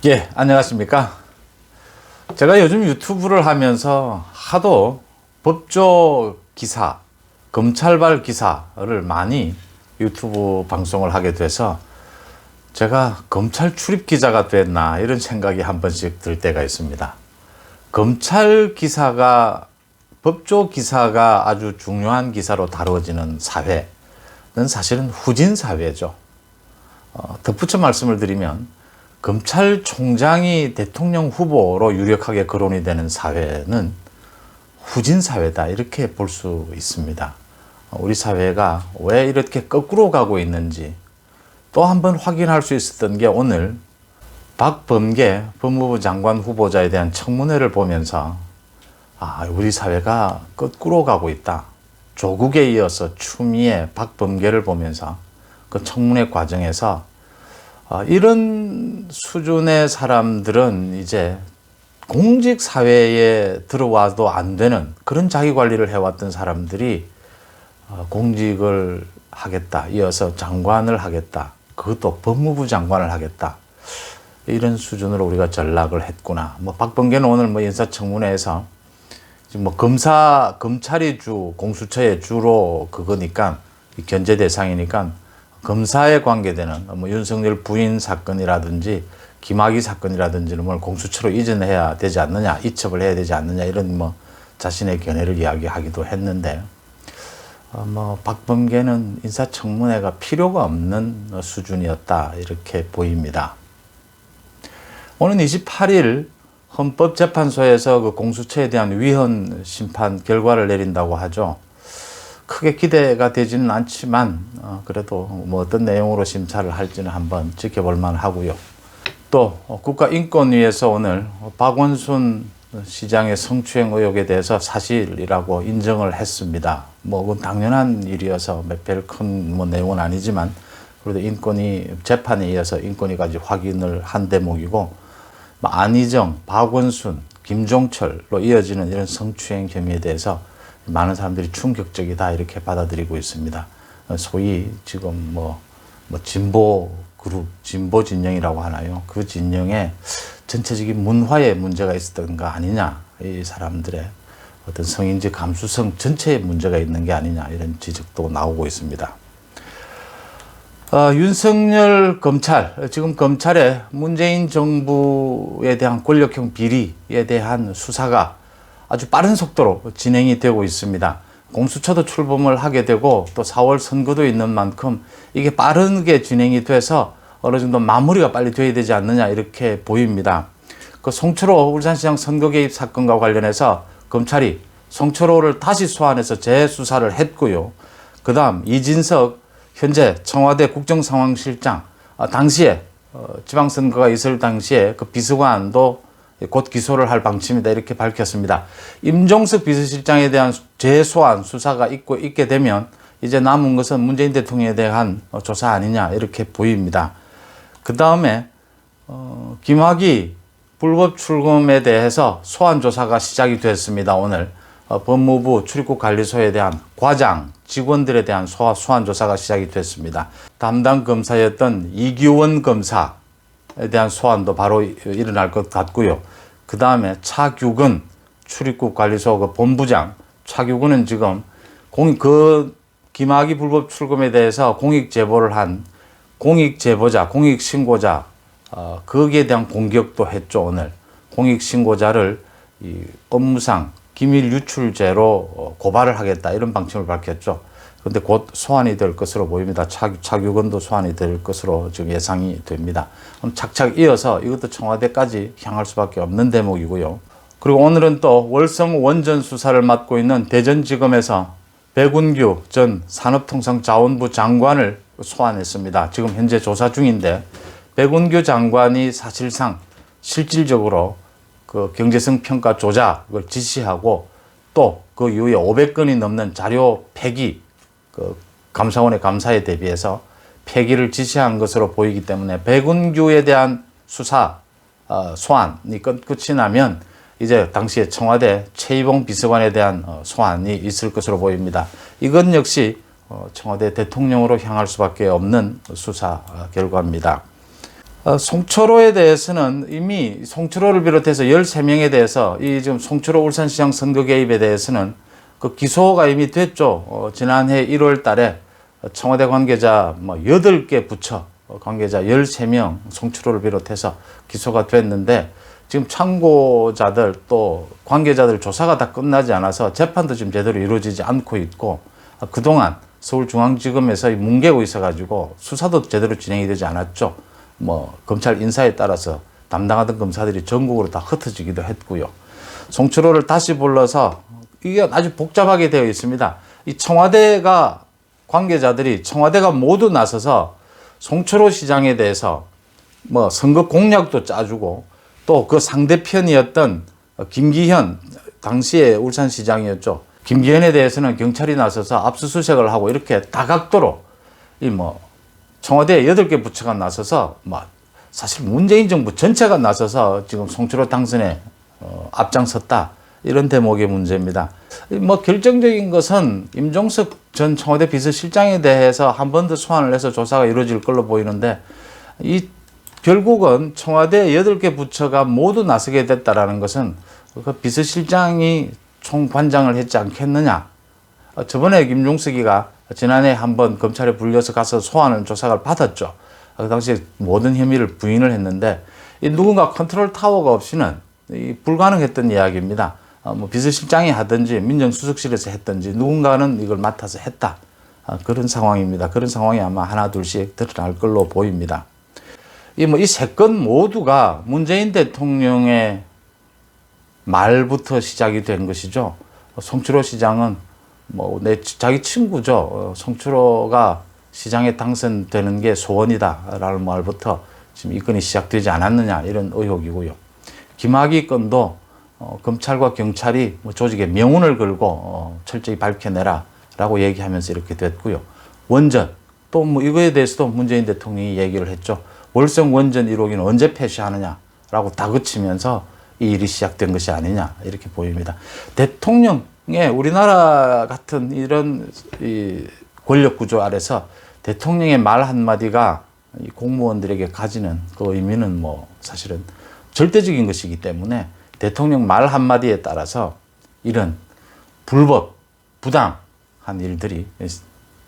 예, 안녕하십니까. 제가 요즘 유튜브를 하면서 하도 법조 기사, 검찰발 기사를 많이 유튜브 방송을 하게 돼서 제가 검찰 출입 기자가 됐나 이런 생각이 한 번씩 들 때가 있습니다. 검찰 기사가, 법조 기사가 아주 중요한 기사로 다뤄지는 사회는 사실은 후진 사회죠. 덧붙여 말씀을 드리면 검찰총장이 대통령 후보로 유력하게 거론이 되는 사회는 후진 사회다 이렇게 볼 수 있습니다. 우리 사회가 왜 이렇게 거꾸로 가고 있는지 또 한 번 확인할 수 있었던 게 오늘 박범계 법무부 장관 후보자에 대한 청문회를 보면서 우리 사회가 거꾸로 가고 있다. 조국에 이어서 추미애, 박범계를 보면서 그 청문회 과정에서 이런 수준의 사람들은 이제 공직 사회에 들어와도 안 되는 그런 자기 관리를 해왔던 사람들이 공직을 하겠다. 이어서 장관을 하겠다. 그것도 법무부 장관을 하겠다. 이런 수준으로 우리가 전락을 했구나. 박범계는 오늘 인사청문회에서 지금 검찰이 공수처의 주로 그거니까 견제 대상이니까 검사에 관계되는 윤석열 부인 사건이라든지 김학의 사건이라든지는 공수처로 이전해야 되지 않느냐, 이첩을 해야 되지 않느냐 이런 자신의 견해를 이야기하기도 했는데 박범계는 인사청문회가 필요가 없는 수준이었다 이렇게 보입니다. 오는 28일 헌법재판소에서 그 공수처에 대한 위헌 심판 결과를 내린다고 하죠. 크게 기대가 되지는 않지만 그래도 어떤 내용으로 심사를 할지는 한번 지켜볼 만하고요. 또 국가인권위에서 오늘 박원순 시장의 성추행 의혹에 대해서 사실이라고 인정을 했습니다. 그건 당연한 일이어서 별 큰 내용은 아니지만 그래도 인권위 재판에 의해서 인권위까지 확인을 한 대목이고 안희정, 박원순, 김종철로 이어지는 이런 성추행 혐의에 대해서 많은 사람들이 충격적이다 이렇게 받아들이고 있습니다. 소위 지금 진보 그룹, 진보 진영이라고 하나요? 그 진영의 전체적인 문화에 문제가 있었던 거 아니냐? 이 사람들의 어떤 성인지 감수성 전체에 문제가 있는 게 아니냐 이런 지적도 나오고 있습니다. 윤석열 검찰, 지금 검찰의 문재인 정부에 대한 권력형 비리에 대한 수사가 아주 빠른 속도로 진행이 되고 있습니다. 공수처도 출범을 하게 되고 또 4월 선거도 있는 만큼 이게 빠르게 진행이 돼서 어느 정도 마무리가 빨리 돼야 되지 않느냐 이렇게 보입니다. 그 송철호 울산시장 선거 개입 사건과 관련해서 검찰이 송철호를 다시 소환해서 재수사를 했고요. 그 다음 이진석 현재 청와대 국정상황실장, 당시에 지방선거가 있을 당시에 그 비서관도 곧 기소를 할 방침이다 이렇게 밝혔습니다. 임종석 비서실장에 대한 재소환 수사가 있게 되면 이제 남은 것은 문재인 대통령에 대한 조사 아니냐 이렇게 보입니다. 그 다음에 김학의 불법 출금에 대해서 소환 조사가 시작이 됐습니다. 오늘 법무부 출입국 관리소에 대한 과장 직원들에 대한 소환 조사가 시작이 됐습니다. 담당 검사였던 이규원 검사에 대한 소환도 바로 일어날 것 같고요. 그 다음에 차규근 출입국 관리소 그 본부장, 차규근은 지금 김학의 불법 출금에 대해서 공익 제보를 한 공익 제보자, 공익 신고자, 거기에 대한 공격도 했죠. 오늘 공익 신고자를 이 업무상 기밀 유출죄로 고발을 하겠다 이런 방침을 밝혔죠. 그런데 곧 소환이 될 것으로 보입니다. 차규근도 소환이 될 것으로 지금 예상이 됩니다. 그럼 착착 이어서 이것도 청와대까지 향할 수밖에 없는 대목이고요. 그리고 오늘은 또 월성 원전 수사를 맡고 있는 대전지검에서 백운규 전 산업통상자원부 장관을 소환했습니다. 지금 현재 조사 중인데 백운규 장관이 사실상 실질적으로 그 경제성 평가 조작을 지시하고 또 그 이후에 500건이 넘는 자료 폐기, 그 감사원의 감사에 대비해서 폐기를 지시한 것으로 보이기 때문에 백운규에 대한 수사 소환이 끝이 나면 이제 당시에 청와대 최이봉 비서관에 대한 소환이 있을 것으로 보입니다. 이건 역시 청와대 대통령으로 향할 수밖에 없는 수사 결과입니다. 송철호에 대해서는 이미 송철호를 비롯해서 13명에 대해서 이 지금 송철호 울산시장 선거 개입에 대해서는 그 기소가 이미 됐죠. 지난해 1월 달에 청와대 관계자 8개 부처 관계자 13명 송철호를 비롯해서 기소가 됐는데 지금 참고자들 또 관계자들 조사가 다 끝나지 않아서 재판도 지금 제대로 이루어지지 않고 있고 그동안 서울중앙지검에서 뭉개고 있어가지고 수사도 제대로 진행이 되지 않았죠. 검찰 인사에 따라서 담당하던 검사들이 전국으로 다 흩어지기도 했고요. 송철호를 다시 불러서 이게 아주 복잡하게 되어 있습니다. 이 청와대가 관계자들이 청와대가 모두 나서서 송철호 시장에 대해서 선거 공약도 짜주고 또 그 상대편이었던 김기현 당시에 울산시장이었죠. 김기현에 대해서는 경찰이 나서서 압수수색을 하고 이렇게 다각도로 청와대 8개 부처가 나서서 사실 문재인 정부 전체가 나서서 지금 송철호 당선에 앞장섰다. 이런 대목의 문제입니다. 결정적인 것은 임종석 전 청와대 비서실장에 대해서 한 번 더 소환을 해서 조사가 이루어질 걸로 보이는데 결국은 청와대 8개 부처가 모두 나서게 됐다라는 것은 그 비서실장이 총관장을 했지 않겠느냐. 저번에 김종석이가 지난해 한번 검찰에 불려서 가서 소환을 조사를 받았죠. 그 당시에 모든 혐의를 부인을 했는데 누군가 컨트롤 타워가 없이는 불가능했던 이야기입니다. 비서실장이 하든지 민정수석실에서 했든지 누군가는 이걸 맡아서 했다. 그런 상황입니다. 그런 상황이 아마 하나 둘씩 드러날 걸로 보입니다. 이 3건 모두가 문재인 대통령의 말부터 시작이 된 것이죠. 송철호 시장은 자기 친구죠. 송철호가 시장에 당선되는 게 소원이다라는 말부터 지금 이 건이 시작되지 않았느냐 이런 의혹이고요. 김학의 건도 검찰과 경찰이 조직에 명운을 걸고 철저히 밝혀내라라고 얘기하면서 이렇게 됐고요. 원전 또 이거에 대해서도 문재인 대통령이 얘기를 했죠. 월성 원전 1호기는 언제 폐쇄하느냐라고 다그치면서 이 일이 시작된 것이 아니냐 이렇게 보입니다. 대통령의 우리나라 같은 이런 권력 구조 아래서 대통령의 말 한마디가 이 공무원들에게 가지는 그 의미는 사실은 절대적인 것이기 때문에 대통령 말 한마디에 따라서 이런 불법, 부당한 일들이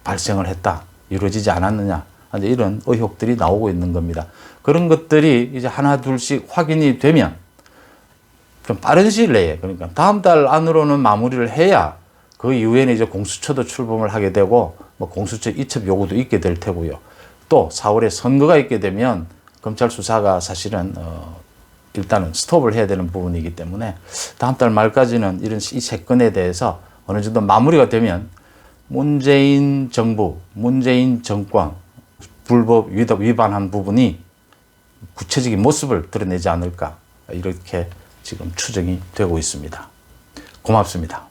발생을 했다, 이루어지지 않았느냐, 이런 의혹들이 나오고 있는 겁니다. 그런 것들이 이제 하나 둘씩 확인이 되면 좀 빠른 시일 내에, 그러니까 다음 달 안으로는 마무리를 해야 그 이후에는 이제 공수처도 출범을 하게 되고 공수처 이첩 요구도 있게 될 테고요. 또 4월에 선거가 있게 되면 검찰 수사가 사실은 일단은 스톱을 해야 되는 부분이기 때문에 다음 달 말까지는 이 3건에 대해서 어느 정도 마무리가 되면 문재인 정부, 문재인 정권 불법 위반한 부분이 구체적인 모습을 드러내지 않을까 이렇게 지금 추정이 되고 있습니다. 고맙습니다.